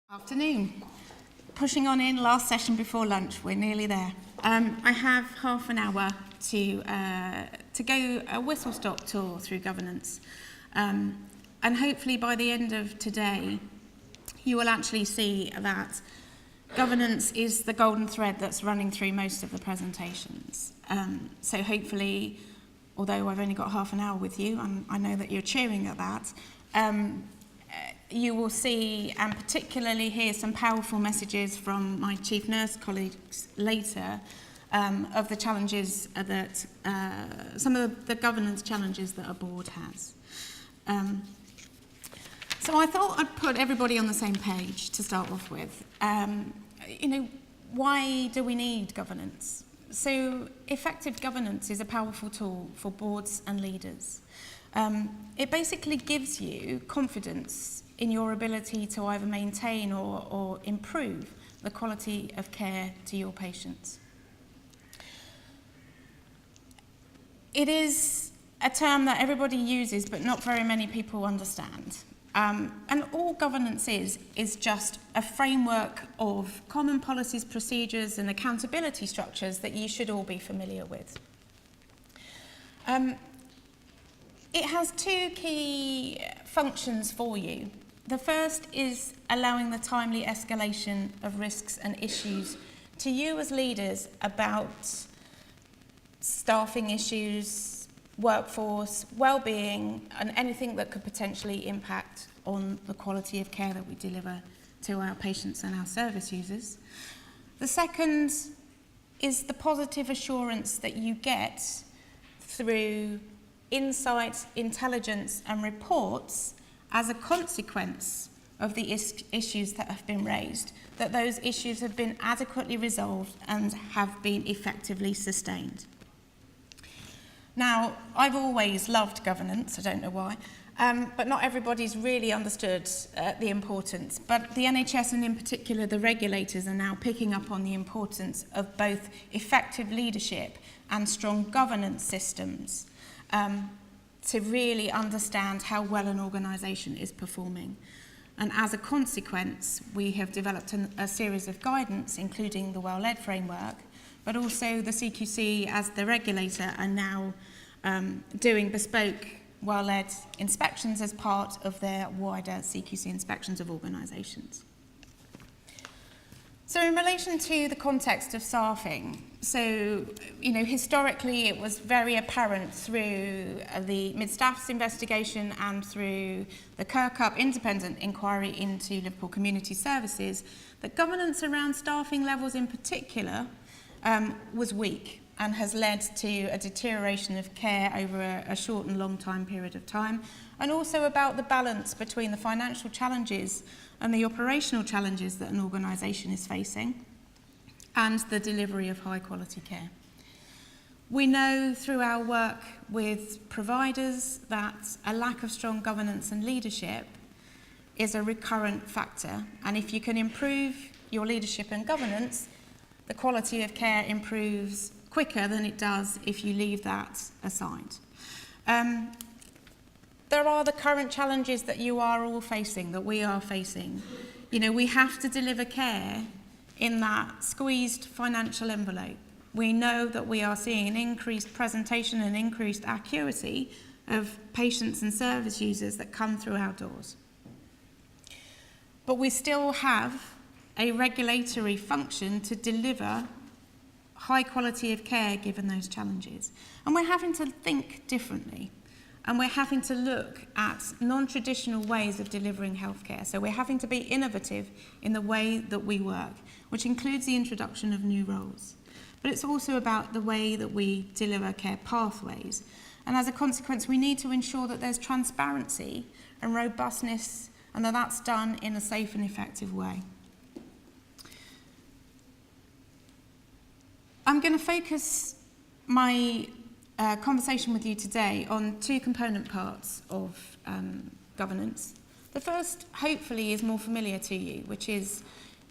Afternoon. Pushing on in, last session before lunch, we're nearly there. I have half an hour to go a whistle-stop tour through governance. And hopefully by the end of today, you will actually see that governance is the golden thread that's running through most of the presentations. So hopefully, although I've only got half an hour with you, and I know that you're cheering at that, you will see and particularly hear some powerful messages from my chief nurse colleagues later of the challenges that, some of the governance challenges that a board has. So I thought I'd put everybody on the same page to start off with. Why do we need governance? So effective governance is a powerful tool for boards and leaders. It basically gives you confidence in your ability to either maintain or improve the quality of care to your patients. It is a term that everybody uses, but not very many people understand. And all governance is just a framework of common policies, procedures, and accountability structures that you should all be familiar with. It has two key functions for you. The first is allowing the timely escalation of risks and issues to you as leaders about staffing issues, workforce, well-being, and anything that could potentially impact on the quality of care that we deliver to our patients and our service users. The second is the positive assurance that you get through insight, intelligence, and reports as a consequence of the issues that have been raised, that those issues have been adequately resolved and have been effectively sustained. Now, I've always loved governance, I don't know why, but not everybody's really understood the importance. But the NHS and in particular the regulators are now picking up on the importance of both effective leadership and strong governance systems to really understand how well an organisation is performing. And as a consequence, we have developed a series of guidance, including the well-led framework, but also the CQC as the regulator are now doing bespoke well-led inspections as part of their wider CQC inspections of organisations. So in relation to the context of staffing, so, historically it was very apparent through the Mid-Staffs investigation and through the Kirkup independent inquiry into Liverpool Community Services that governance around staffing levels in particular was weak and has led to a deterioration of care over a short and long time period of time, and also about the balance between the financial challenges and the operational challenges that an organisation is facing and the delivery of high quality care. We know through our work with providers that a lack of strong governance and leadership is a recurrent factor, and if you can improve your leadership and governance, the quality of care improves quicker than it does if you leave that aside. There are the current challenges that you are all facing, that we are facing. We have to deliver care in that squeezed financial envelope. We know that we are seeing an increased presentation and increased accuracy of patients and service users that come through our doors. But we still have a regulatory function to deliver high quality of care given those challenges. And we're having to think differently. And we're having to look at non-traditional ways of delivering healthcare. So we're having to be innovative in the way that we work, which includes the introduction of new roles. But it's also about the way that we deliver care pathways. And as a consequence, we need to ensure that there's transparency and robustness, and that that's done in a safe and effective way. I'm going to focus my conversation with you today on two component parts of governance. The first, hopefully, is more familiar to you, which is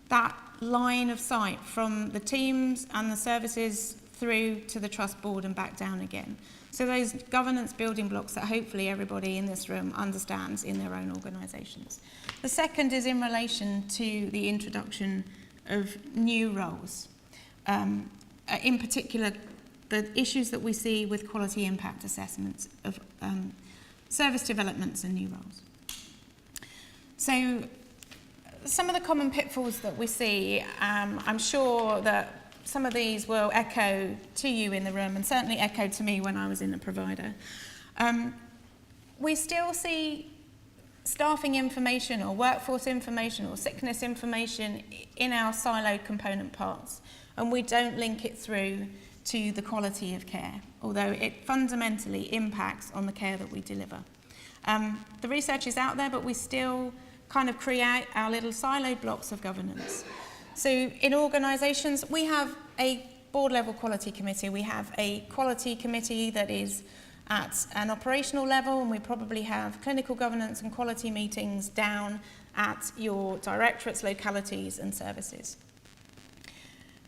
that line of sight from the teams and the services through to the trust board and back down again. So those governance building blocks that hopefully everybody in this room understands in their own organisations. The second is in relation to the introduction of new roles. In particular, the issues that we see with quality impact assessments of service developments and new roles. So some of the common pitfalls that we see, I'm sure that some of these will echo to you in the room and certainly echoed to me when I was in the provider. We still see staffing information or workforce information or sickness information in our siloed component parts, and we don't link it through to the quality of care, although it fundamentally impacts on the care that we deliver. The research is out there, but we still kind of create our little siloed blocks of governance. So in organisations, we have a board level quality committee. We have a quality committee that is at an operational level, and we probably have clinical governance and quality meetings down at your directorates, localities and services.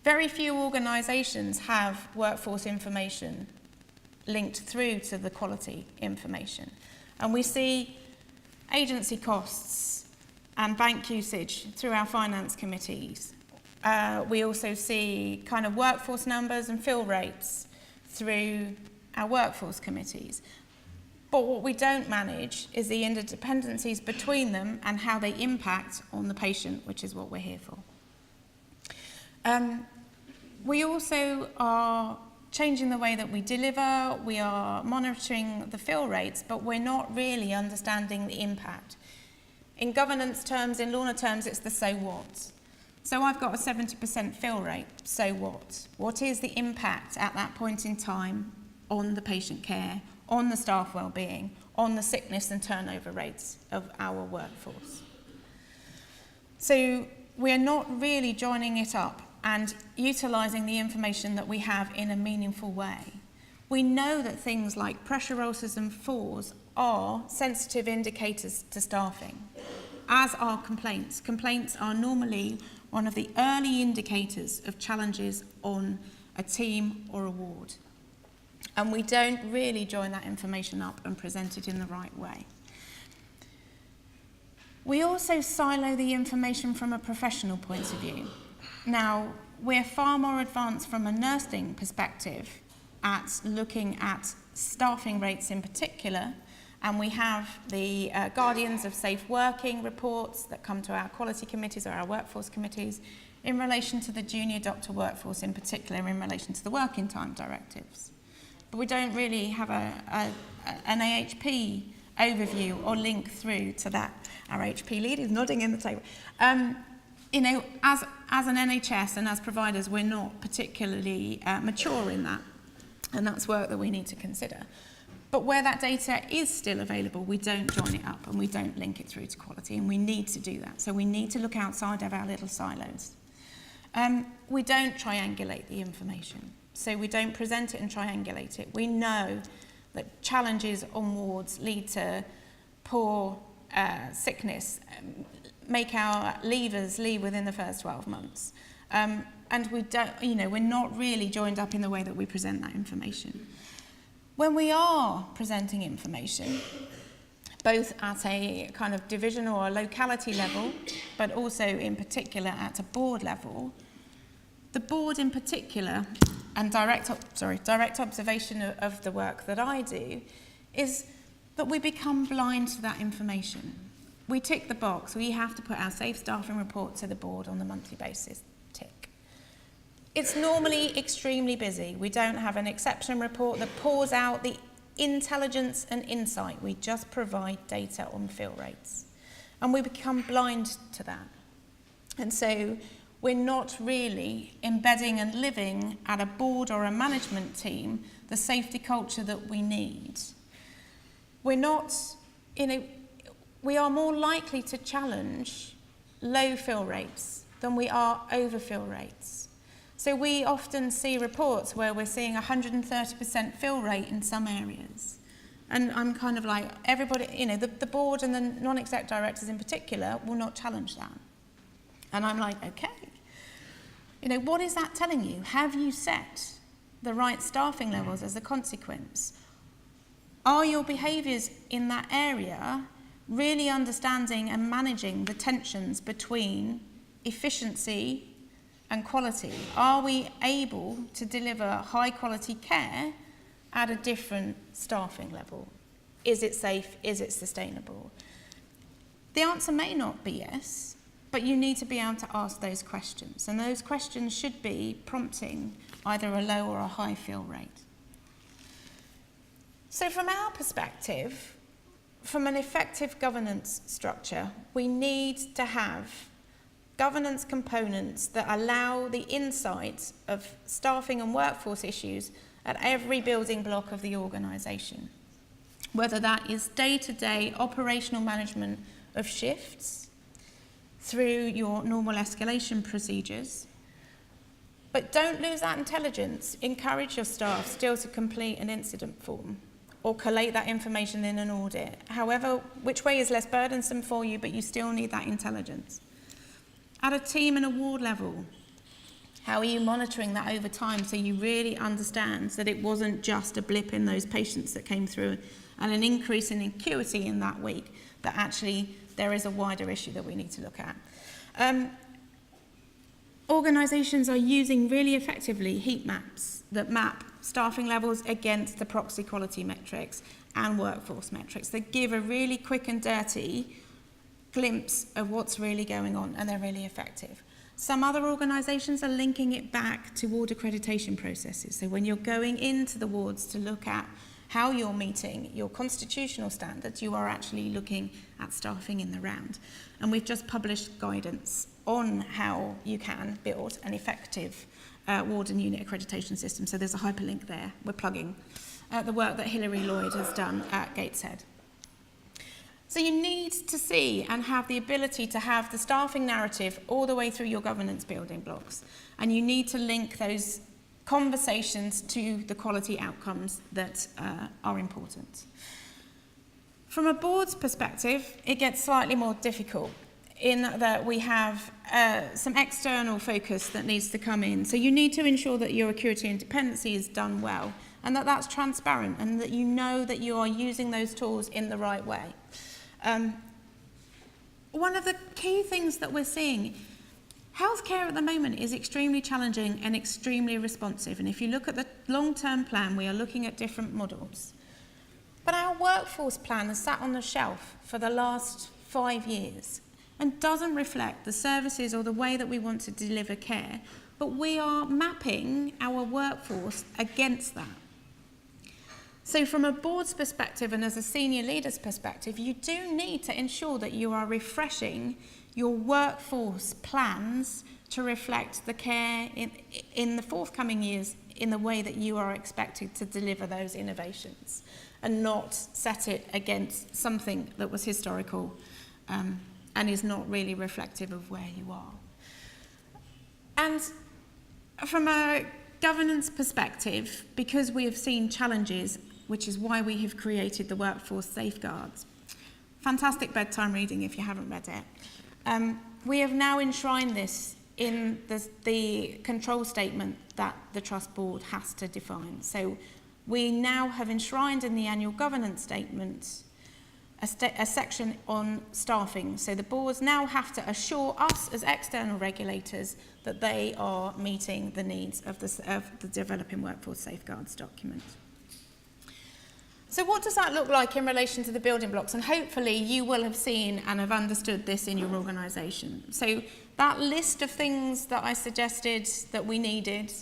Very few organisations have workforce information linked through to the quality information. And we see agency costs and bank usage through our finance committees. We also see kind of workforce numbers and fill rates through our workforce committees. But what we don't manage is the interdependencies between them and how they impact on the patient, which is what we're here for. We also are changing the way that we deliver, we are monitoring the fill rates, but we're not really understanding the impact. In governance terms, in Lorna terms, it's the so what. So I've got a 70% fill rate, so what? What is the impact at that point in time on the patient care, on the staff well-being, on the sickness and turnover rates of our workforce? So we're not really joining it up and utilising the information that we have in a meaningful way. We know that things like pressure ulcers and falls are sensitive indicators to staffing, as are complaints. Complaints are normally one of the early indicators of challenges on a team or a ward. And we don't really join that information up and present it in the right way. We also silo the information from a professional point of view. Now, we're far more advanced from a nursing perspective at looking at staffing rates in particular, and we have the Guardians of Safe Working reports that come to our quality committees or our workforce committees in relation to the junior doctor workforce in particular, in relation to the working time directives. But we don't really have an AHP overview or link through to that. Our HP lead is nodding in the table. You know, as an NHS and as providers, we're not particularly mature in that, and that's work that we need to consider. But where that data is still available, we don't join it up and we don't link it through to quality, and we need to do that. So we need to look outside of our little silos. We don't triangulate the information. So we don't present it and triangulate it. We know that challenges on wards lead to poor sickness, make our leavers leave within the first 12 months. And we don't, you know, we're not really joined up in the way that we present that information. When we are presenting information, both at a kind of division or a locality level, but also in particular at a board level, the board in particular, and direct observation of the work that I do, is that we become blind to that information. We tick the box. We have to put our safe staffing report to the board on a monthly basis. Tick. It's normally extremely busy. We don't have an exception report that pours out the intelligence and insight. We just provide data on fill rates. And we become blind to that. And so we're not really embedding and living at a board or a management team the safety culture that we need. We're not, you know, we are more likely to challenge low fill rates than we are overfill rates. So we often see reports where we're seeing 130% fill rate in some areas. And I'm kind of like, everybody, you know, the board and the non-exec directors in particular will not challenge that. And I'm like, okay, you know, what is that telling you? Have you set the right staffing levels as a consequence? Are your behaviours in that area really understanding and managing the tensions between efficiency and quality? Are we able to deliver high quality care at a different staffing level? Is it safe? Is it sustainable? The answer may not be yes, but you need to be able to ask those questions. And those questions should be prompting either a low or a high fill rate. So from our perspective, from an effective governance structure, we need to have governance components that allow the insight of staffing and workforce issues at every building block of the organisation, whether that is day-to-day operational management of shifts through your normal escalation procedures. But don't lose that intelligence. Encourage your staff still to complete an incident form or collate that information in an audit. However, which way is less burdensome for you, but you still need that intelligence. At a team and award level, how are you monitoring that over time so you really understand that it wasn't just a blip in those patients that came through and an increase in acuity in that week, that actually there is a wider issue that we need to look at. Organisations are using really effectively heat maps that map staffing levels against the proxy quality metrics and workforce metrics that give a really quick and dirty glimpse of what's really going on, and they're really effective. Some other organisations are linking it back to ward accreditation processes. So when you're going into the wards to look at how you're meeting your constitutional standards, you are actually looking at staffing in the round. And we've just published guidance on how you can build an effective ward and unit accreditation system. So there's a hyperlink there. We're plugging the work that Hilary Lloyd has done at Gateshead. So you need to see and have the ability to have the staffing narrative all the way through your governance building blocks. And you need to link those conversations to the quality outcomes that are important. From a board's perspective, it gets slightly more difficult in that we have some external focus that needs to come in. So you need to ensure that your acuity and dependency is done well, and that that's transparent, and that you know that you are using those tools in the right way. One of the key things that we're seeing, healthcare at the moment is extremely challenging and extremely responsive. And if you look at the long-term plan, we are looking at different models. But our workforce plan has sat on the shelf for the last 5 years and doesn't reflect the services or the way that we want to deliver care. But we are mapping our workforce against that. So from a board's perspective and as a senior leader's perspective, you do need to ensure that you are refreshing your workforce plans to reflect the care in the forthcoming years in the way that you are expected to deliver those innovations, and not set it against something that was historical and is not really reflective of where you are. And from a governance perspective, because we have seen challenges, which is why we have created the workforce safeguards. Fantastic bedtime reading if you haven't read it. We have now enshrined this in the control statement that the Trust Board has to define. So we now have enshrined in the annual governance statement a section on staffing. So the boards now have to assure us as external regulators that they are meeting the needs of the Developing Workforce Safeguards document. So what does that look like in relation to the building blocks? And hopefully you will have seen and have understood this in your organisation. So that list of things that I suggested that we needed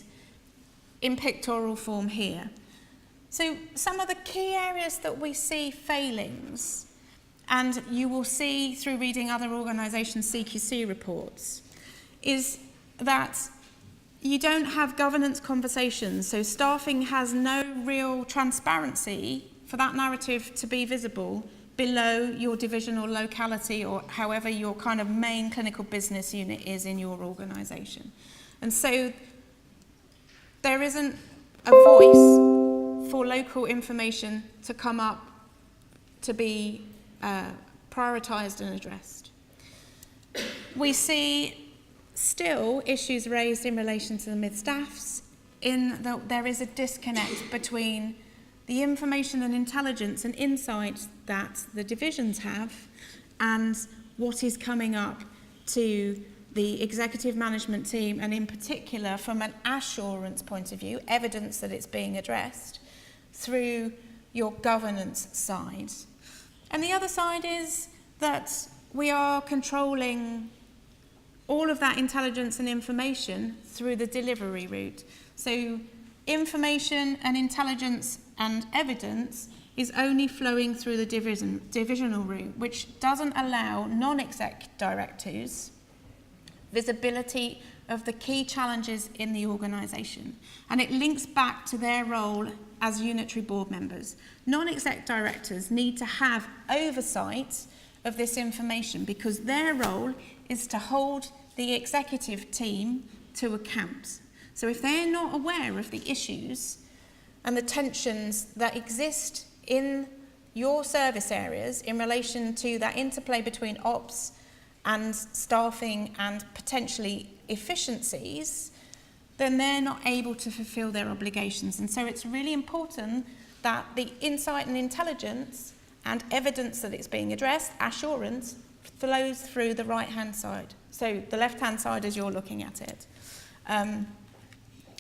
in pictorial form here. So some of the key areas that we see failings, and you will see through reading other organisations' CQC reports, is that you don't have governance conversations. So staffing has no real transparency for that narrative to be visible below your division or locality, or however your kind of main clinical business unit is in your organisation. And so there isn't a voice for local information to come up to be prioritised and addressed. We see still issues raised in relation to the mid-staffs, in that there is a disconnect between the information and intelligence and insight that the divisions have and what is coming up to the executive management team, and in particular from an assurance point of view, evidence that it's being addressed through your governance side. And the other side is that we are controlling all of that intelligence and information through the delivery route. So information and intelligence and evidence is only flowing through the divisional route, which doesn't allow non-exec directors visibility of the key challenges in the organisation. And it links back to their role as unitary board members. Non-exec directors need to have oversight of this information because their role is to hold the executive team to account. So if they're not aware of the issues and the tensions that exist in your service areas in relation to that interplay between ops and staffing and potentially efficiencies, then they're not able to fulfill their obligations. And so it's really important that the insight and intelligence and evidence that it's being addressed, assurance, flows through the right-hand side. So the left-hand side as you're looking at it.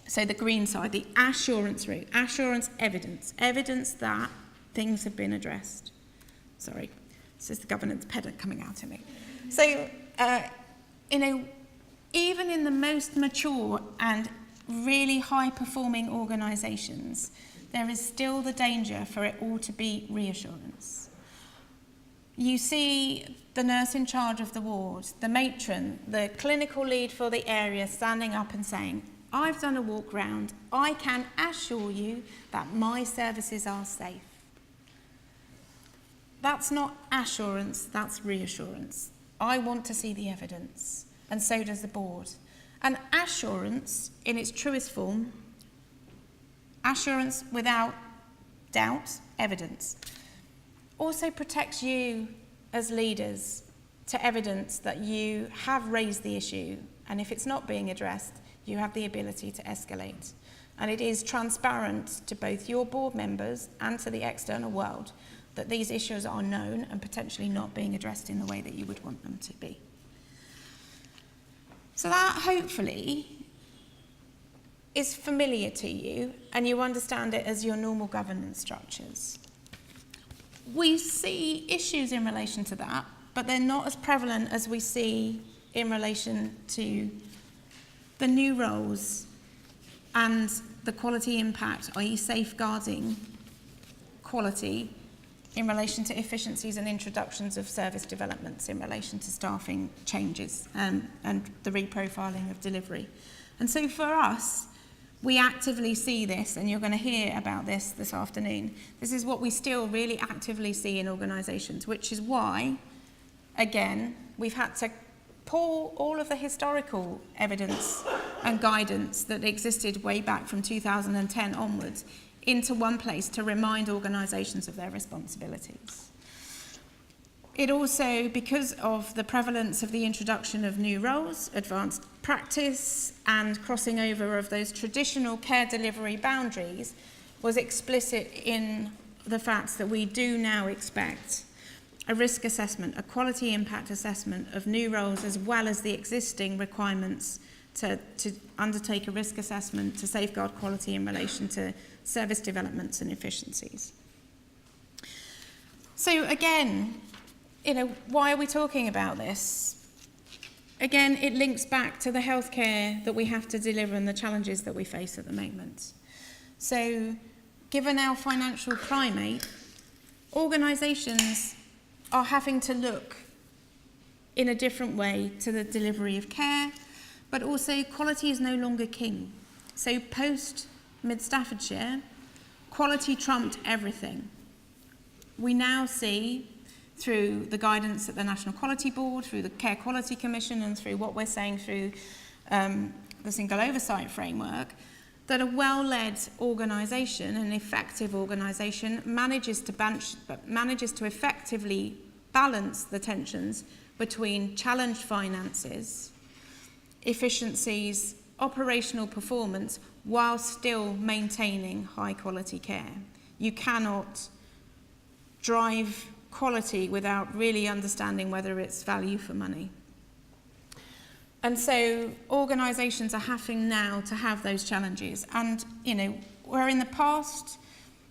So the green side, the assurance route, assurance evidence, evidence that things have been addressed. Sorry, this is the governance pedant coming out at me. So, even in the most mature and really high-performing organisations, there is still the danger for it all to be reassurance. You see the nurse in charge of the ward, the matron, the clinical lead for the area standing up and saying, I've done a walk round, I can assure you that my services are safe. That's not assurance, that's reassurance. I want to see the evidence, and so does the board. And assurance, in its truest form, assurance without doubt, evidence, also protects you as leaders to evidence that you have raised the issue, and if it's not being addressed, you have the ability to escalate. And it is transparent to both your board members and to the external world that these issues are known and potentially not being addressed in the way that you would want them to be. So that, hopefully, is familiar to you and you understand it as your normal governance structures. We see issues in relation to that, but they're not as prevalent as we see in relation to the new roles and the quality impact, i.e. safeguarding quality in relation to efficiencies and introductions of service developments in relation to staffing changes and the reprofiling of delivery. And so for us, we actively see this, and you're going to hear about this afternoon. This is what we still really actively see in organisations, which is why, again, we've had to pull all of the historical evidence and guidance that existed way back from 2010 onwards into one place to remind organisations of their responsibilities. It also, because of the prevalence of the introduction of new roles, advanced practice, and crossing over of those traditional care delivery boundaries, was explicit in the fact that we do now expect a risk assessment, a quality impact assessment of new roles, as well as the existing requirements to undertake a risk assessment to safeguard quality in relation to service developments and efficiencies. So again, why are we talking about this? Again, it links back to the healthcare that we have to deliver and the challenges that we face at the moment. So given our financial climate, organisations are having to look in a different way to the delivery of care, but also quality is no longer king. So post Mid-Staffordshire, quality trumped everything. We now see, through the guidance at the National Quality Board, through the Care Quality Commission, and through what we're saying through the Single Oversight Framework, that a well-led organisation, an effective organisation, manages to effectively balance the tensions between challenged finances, efficiencies, operational performance, while still maintaining high quality care. You cannot drive quality without really understanding whether it's value for money. And so organisations are having now to have those challenges. And, where in the past,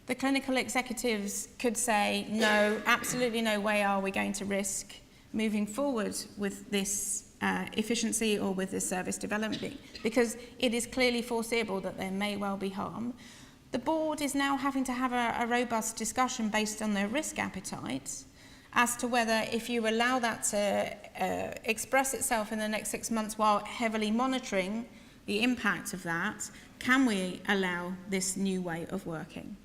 the clinical executives could say, no, absolutely no way are we going to risk moving forward with this efficiency or with this service development, because it is clearly foreseeable that there may well be harm. The board is now having to have a robust discussion based on their risk appetite as to whether, if you allow that to express itself in the next 6 months while heavily monitoring the impact of that, can we allow this new way of working?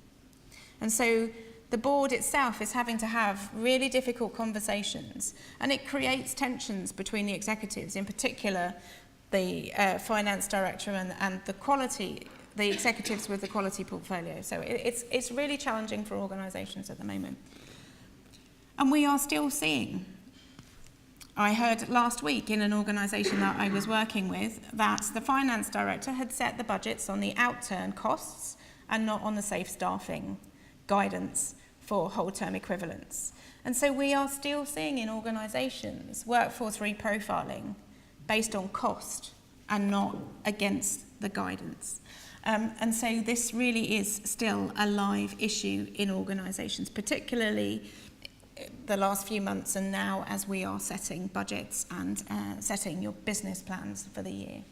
And so the board itself is having to have really difficult conversations, and it creates tensions between the executives, in particular the finance director and the executives with the quality portfolio. So it's really challenging for organisations at the moment. And we are still seeing, I heard last week in an organisation that I was working with, that the finance director had set the budgets on the outturn costs and not on the safe staffing guidance for whole term equivalents. And so we are still seeing in organisations workforce reprofiling based on cost and not against the guidance. And so this really is still a live issue in organisations, particularly the last few months and now as we are setting budgets and setting your business plans for the year.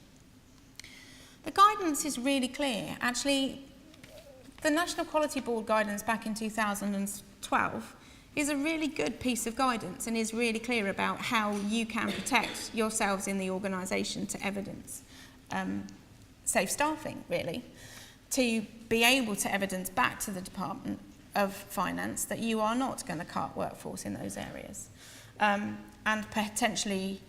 The guidance is really clear. Actually, the National Quality Board guidance back in 2012 is a really good piece of guidance and is really clear about how you can protect yourselves in the organisation to evidence safe staffing, really, to be able to evidence back to the Department of Finance that you are not going to cut workforce in those areas, and potentially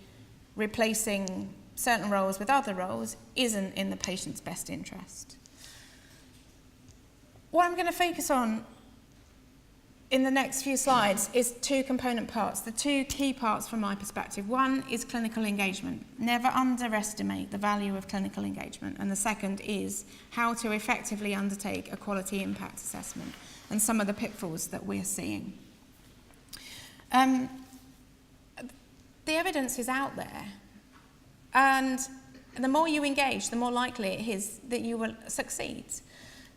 replacing certain roles with other roles isn't in the patient's best interest. What I'm going to focus on in the next few slides is two component parts, the two key parts from my perspective. One is clinical engagement. Never underestimate the value of clinical engagement. And the second is how to effectively undertake a quality impact assessment and some of the pitfalls that we're seeing. The evidence is out there, and the more you engage, the more likely it is that you will succeed.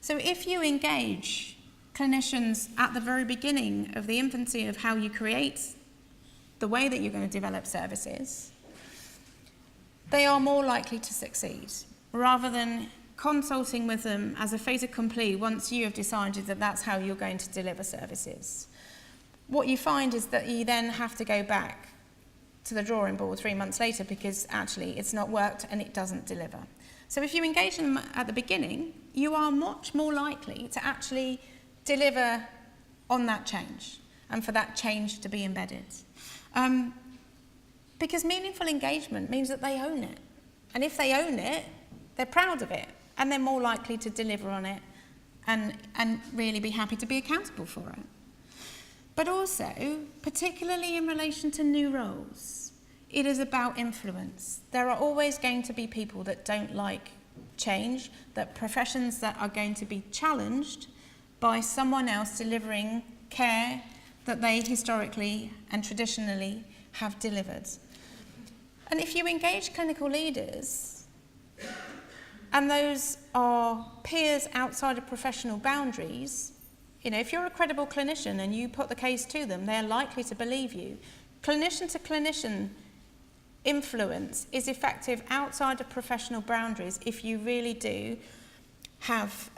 So if you engage clinicians at the very beginning of the infancy of how you create the way that you're going to develop services, they are more likely to succeed, rather than consulting with them as a fait accompli once you have decided that that's how you're going to deliver services. What you find is that you then have to go back to the drawing board 3 months later because actually it's not worked and it doesn't deliver. So if you engage them at the beginning, you are much more likely to actually deliver on that change and for that change to be embedded. Because meaningful engagement means that they own it. And if they own it, they're proud of it and they're more likely to deliver on it and really be happy to be accountable for it. But also, particularly in relation to new roles, it is about influence. There are always going to be people that don't like change, that professions that are going to be challenged by someone else delivering care that they historically and traditionally have delivered. And if you engage clinical leaders, and those are peers outside of professional boundaries, if you're a credible clinician and you put the case to them, they're likely to believe you. Clinician to clinician influence is effective outside of professional boundaries if you really do have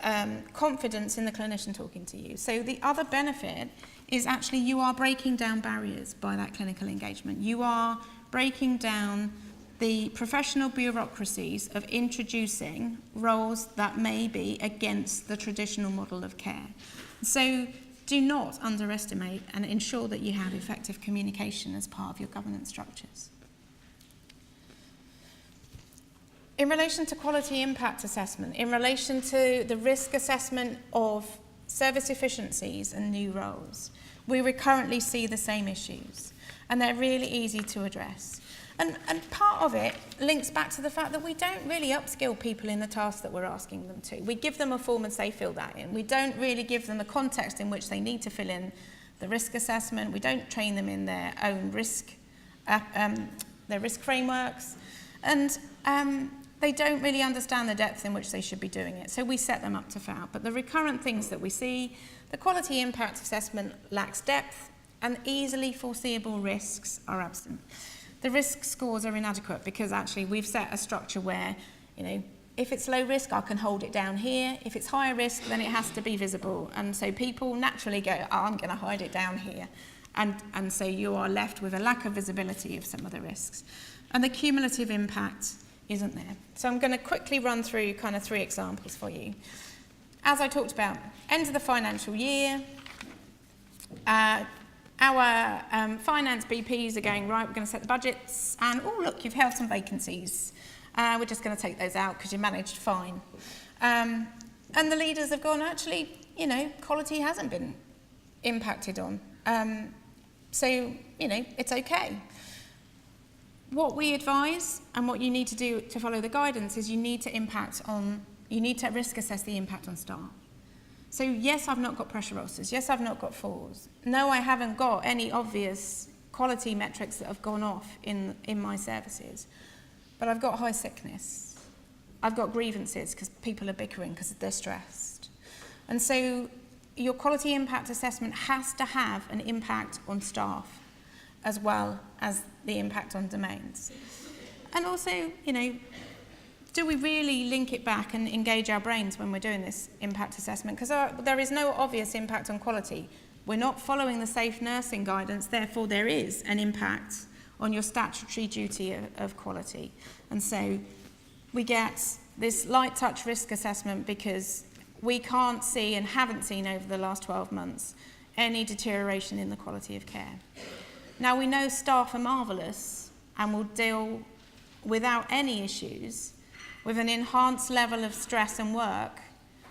confidence in the clinician talking to you. So the other benefit is actually you are breaking down barriers by that clinical engagement. You are breaking down the professional bureaucracies of introducing roles that may be against the traditional model of care. So do not underestimate and ensure that you have effective communication as part of your governance structures. In relation to quality impact assessment, in relation to the risk assessment of service efficiencies and new roles, we currently see the same issues. and they're really easy to address. And part of it links back to the fact that we don't really upskill people in the tasks that we're asking them to. We give them a form and say fill that in. We don't really give them the context in which they need to fill in the risk assessment. We don't train them in their own risk frameworks. And they don't really understand the depth in which they should be doing it. So we set them up to fail. But the recurrent things that we see, the quality impact assessment lacks depth and easily foreseeable risks are absent. The risk scores are inadequate because actually we've set a structure where, if it's low risk, I can hold it down here. If it's higher risk, then it has to be visible. And so people naturally go, I'm going to hide it down here. And so you are left with a lack of visibility of some of the risks. And the cumulative impact isn't there. So I'm going to quickly run through kind of 3 examples for you. As I talked about, end of the financial year, our finance BPs are going, right, we're going to set the budgets, and oh, look, you've held some vacancies. We're just going to take those out because you managed fine. And the leaders have gone, actually, quality hasn't been impacted on. So, it's okay. What we advise and what you need to do to follow the guidance is you need to risk assess the impact on staff. So yes, I've not got pressure ulcers. Yes, I've not got falls. No, I haven't got any obvious quality metrics that have gone off in my services. But I've got high sickness. I've got grievances because people are bickering because they're stressed. And so your quality impact assessment has to have an impact on staff as well as the impact on domains. And also, do we really link it back and engage our brains when we're doing this impact assessment? Because there is no obvious impact on quality. We're not following the safe nursing guidance, therefore there is an impact on your statutory duty of quality. And so we get this light touch risk assessment because we can't see and haven't seen over the last 12 months any deterioration in the quality of care. Now we know staff are marvellous and will deal without any issues with an enhanced level of stress and work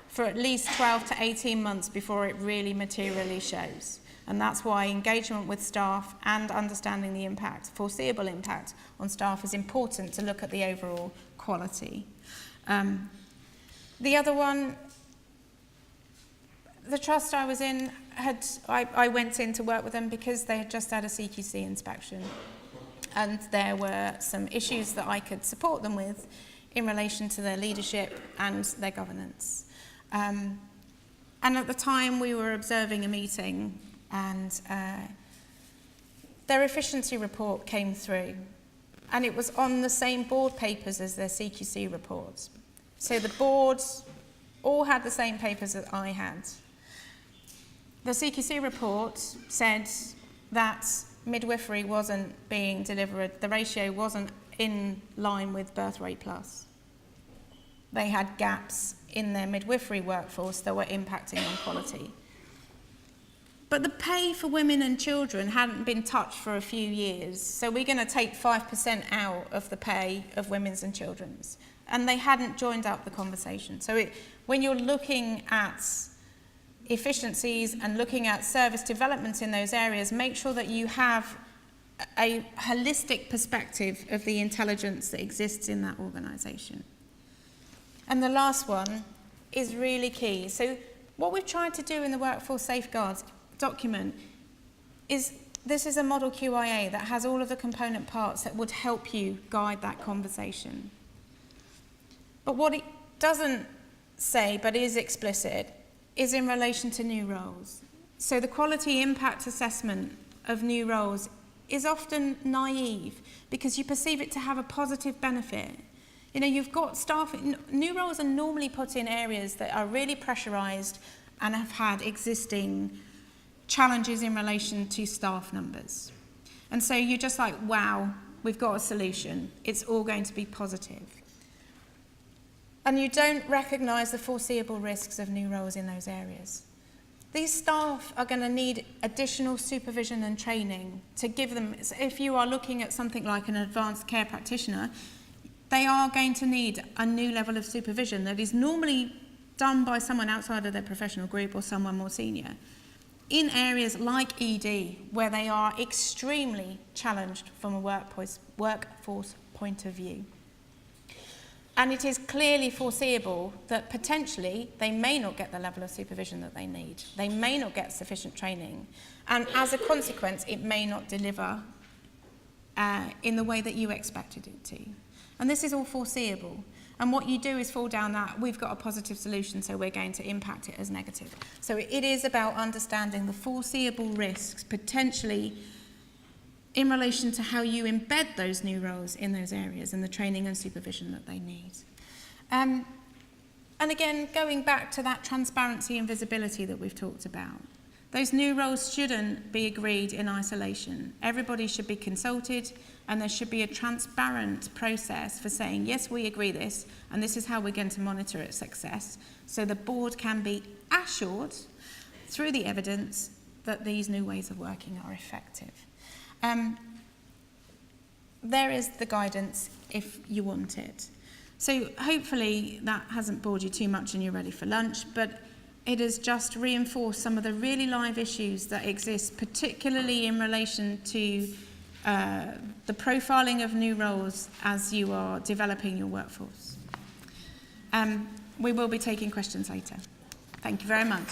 for at least 12 to 18 months before it really materially shows. And that's why engagement with staff and understanding the impact, foreseeable impact on staff is important to look at the overall quality. The other one, the trust I was in, I went in to work with them because they had just had a CQC inspection. And there were some issues that I could support them with in relation to their leadership and their governance. And at the time we were observing a meeting and their efficiency report came through and it was on the same board papers as their CQC reports. So the boards all had the same papers that I had. The CQC report said that midwifery wasn't being delivered, the ratio wasn't in line with birth rate plus. They had gaps in their midwifery workforce that were impacting on quality. But the pay for women and children hadn't been touched for a few years, so we're going to take 5% out of the pay of women's and children's. And they hadn't joined up the conversation. So when you're looking at efficiencies and looking at service development in those areas, make sure that you have a holistic perspective of the intelligence that exists in that organisation. And the last one is really key. So what we've tried to do in the Workforce Safeguards document is, this is a model QIA that has all of the component parts that would help you guide that conversation. But what it doesn't say, but is explicit, is in relation to new roles. So the quality impact assessment of new roles is often naive because you perceive it to have a positive benefit. You've got staff, new roles are normally put in areas that are really pressurised and have had existing challenges in relation to staff numbers. And so you're just like, wow, we've got a solution. It's all going to be positive. And you don't recognise the foreseeable risks of new roles in those areas. These staff are going to need additional supervision and training to give them, if you are looking at something like an advanced care practitioner, they are going to need a new level of supervision that is normally done by someone outside of their professional group or someone more senior. in areas like ED, where they are extremely challenged from a workforce point of view. And it is clearly foreseeable that potentially they may not get the level of supervision that they need. They may not get sufficient training. And as a consequence, it may not deliver in the way that you expected it to. And this is all foreseeable. And what you do is fall down that we've got a positive solution, so we're going to impact it as negative. So it is about understanding the foreseeable risks, potentially in relation to how you embed those new roles in those areas and the training and supervision that they need. And again, going back to that transparency and visibility that we've talked about, those new roles shouldn't be agreed in isolation. Everybody should be consulted, and there should be a transparent process for saying, yes, we agree this, and this is how we're going to monitor its success, so the board can be assured through the evidence that these new ways of working are effective. There is the guidance if you want it. So hopefully that hasn't bored you too much and you're ready for lunch, but it has just reinforced some of the really live issues that exist, particularly in relation to the profiling of new roles as you are developing your workforce. We will be taking questions later. Thank you very much.